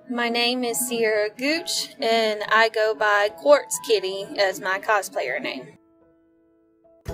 My name is Ciara Gooch, and I go by Kwartz Kitty as my cosplayer name.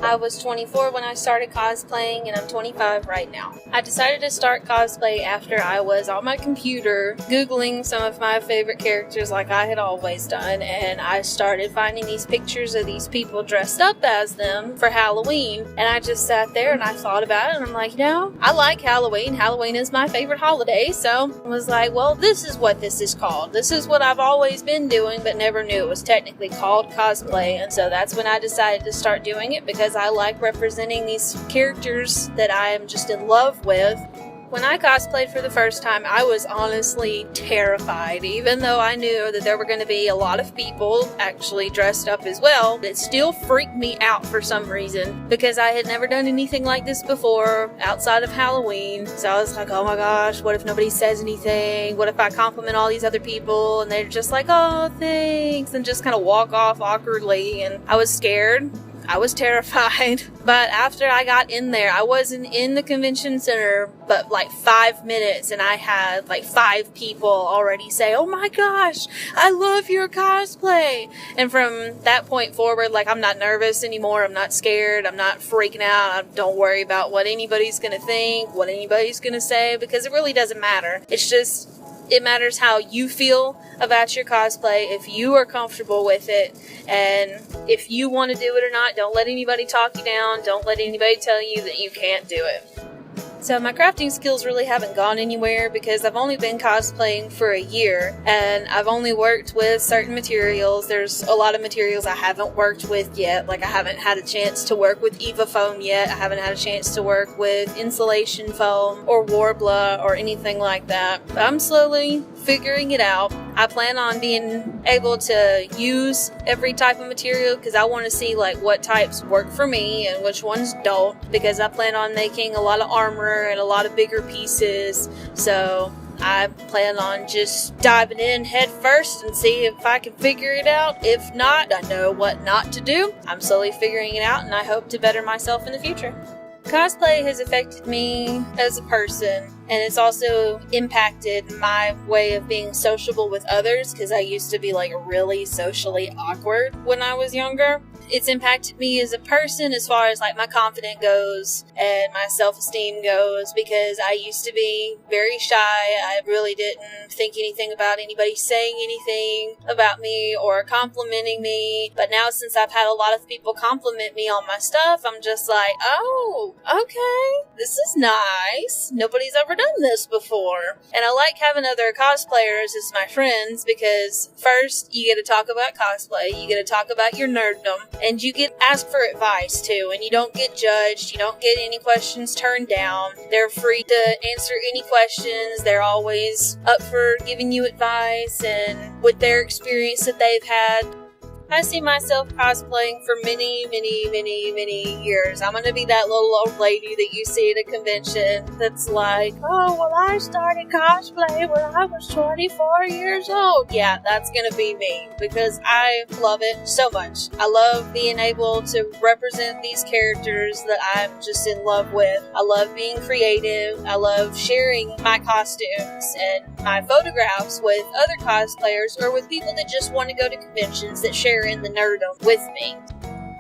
I was 24 when I started cosplaying, and I'm 25 right now. I decided to start cosplay after I was on my computer Googling some of my favorite characters like I had always done, and I started finding these pictures of these people dressed up as them for Halloween, and I just sat there and I thought about it, and I'm like, I like Halloween. Halloween is my favorite holiday, so I was like, well, this is what this is called. This is what I've always been doing, but never knew it was technically called cosplay, and so that's when I decided to start doing it because I like representing these characters that I am just in love with. When I cosplayed for the first time, I was honestly terrified. Even though I knew that there were going to be a lot of people actually dressed up as well, it still freaked me out for some reason because I had never done anything like this before outside of Halloween. So I was like, oh my gosh, what if nobody says anything? What if I compliment all these other people and they're just like, oh, thanks, and just kind of walk off awkwardly? And I was scared. I was terrified, but after I got in there, I wasn't in the convention center, but like 5 minutes, and I had like 5 people already say, oh my gosh, I love your cosplay. And from that point forward, like, I'm not nervous anymore. I'm not scared. I'm not freaking out. I don't worry about what anybody's going to think, what anybody's going to say, because it really doesn't matter. It matters how you feel about your cosplay, if you are comfortable with it, and if you want to do it or not. Don't let anybody talk you down. Don't let anybody tell you that you can't do it. So my crafting skills really haven't gone anywhere because I've only been cosplaying for a year and I've only worked with certain materials. There's a lot of materials I haven't worked with yet. Like, I haven't had a chance to work with Eva foam yet. I haven't had a chance to work with insulation foam or Warbler or anything like that. But I'm slowly figuring it out. I plan on being able to use every type of material because I want to see like what types work for me and which ones don't, because I plan on making a lot of armor and a lot of bigger pieces. So I plan on just diving in head first and see if I can figure it out. If not, I know what not to do. I'm slowly figuring it out, and I hope to better myself in the future. Cosplay has affected me as a person, and it's also impacted my way of being sociable with others because I used to be like really socially awkward when I was younger. It's impacted me as a person as far as like my confidence goes and my self-esteem goes, because I used to be very shy. I really didn't think anything about anybody saying anything about me or complimenting me. But now, since I've had a lot of people compliment me on my stuff, I'm just like, oh, okay, this is nice. Nobody's ever done this before. And I like having other cosplayers as my friends because first, you get to talk about cosplay, you get to talk about your nerddom, and you get asked for advice too, and you don't get judged, you don't get any questions turned down. They're free to answer any questions. They're always up for giving you advice and with their experience that they've had. I see myself cosplaying for many, many, many, many years. I'm going to be that little old lady that you see at a convention that's like, oh, well, I started cosplay when I was 24 years old. Yeah, that's going to be me because I love it so much. I love being able to represent these characters that I'm just in love with. I love being creative. I love sharing my costumes and my photographs with other cosplayers or with people that just want to go to conventions that share in the nerdom with me.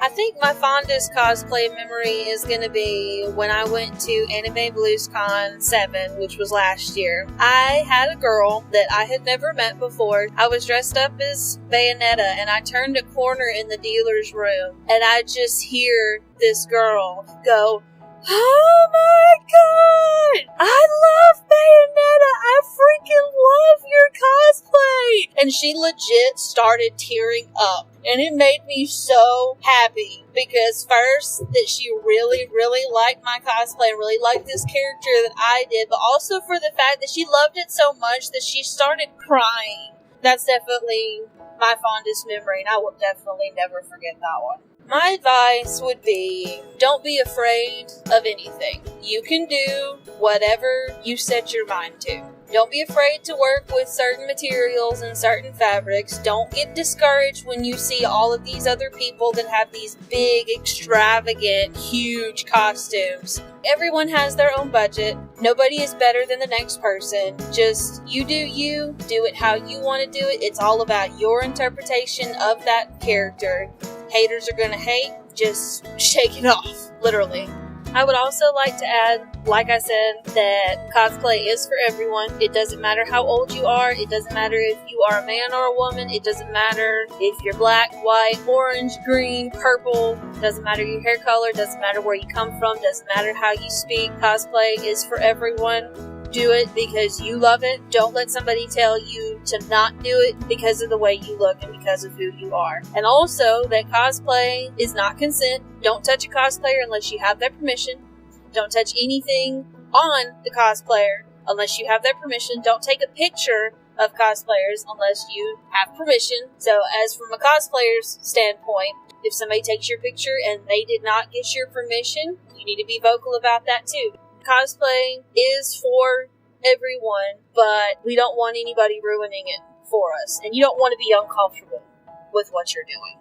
I think my fondest cosplay memory is going to be when I went to Anime BluesCon 7, which was last year. I had a girl that I had never met before. I was dressed up as Bayonetta, and I turned a corner in the dealer's room, and I just hear this girl go, oh my god! I love Bayonetta! I freaking love your cosplay! And she legit started tearing up. And it made me so happy because first, that she really, really liked my cosplay and really liked this character that I did, but also for the fact that she loved it so much that she started crying. That's definitely my fondest memory, and I will definitely never forget that one. My advice would be, don't be afraid of anything. You can do whatever you set your mind to. Don't be afraid to work with certain materials and certain fabrics. Don't get discouraged when you see all of these other people that have these big, extravagant, huge costumes. Everyone has their own budget. Nobody is better than the next person. Just you do it how you want to do it. It's all about your interpretation of that character. Haters are gonna hate. Just shake it off, literally. I would also like to add, like I said, that cosplay is for everyone. It doesn't matter how old you are. It doesn't matter if you are a man or a woman. It doesn't matter if you're black, white, orange, green, purple. It doesn't matter your hair color. It doesn't matter where you come from. It doesn't matter how you speak. Cosplay is for everyone. Do it because you love it. Don't let somebody tell you to not do it because of the way you look and because of who you are. And also that cosplay is not consent. Don't touch a cosplayer unless you have their permission. Don't touch anything on the cosplayer unless you have their permission. Don't take a picture of cosplayers unless you have permission. So as from a cosplayer's standpoint, if somebody takes your picture and they did not get your permission, you need to be vocal about that too. Cosplay is for everyone, but we don't want anybody ruining it for us. And you don't want to be uncomfortable with what you're doing.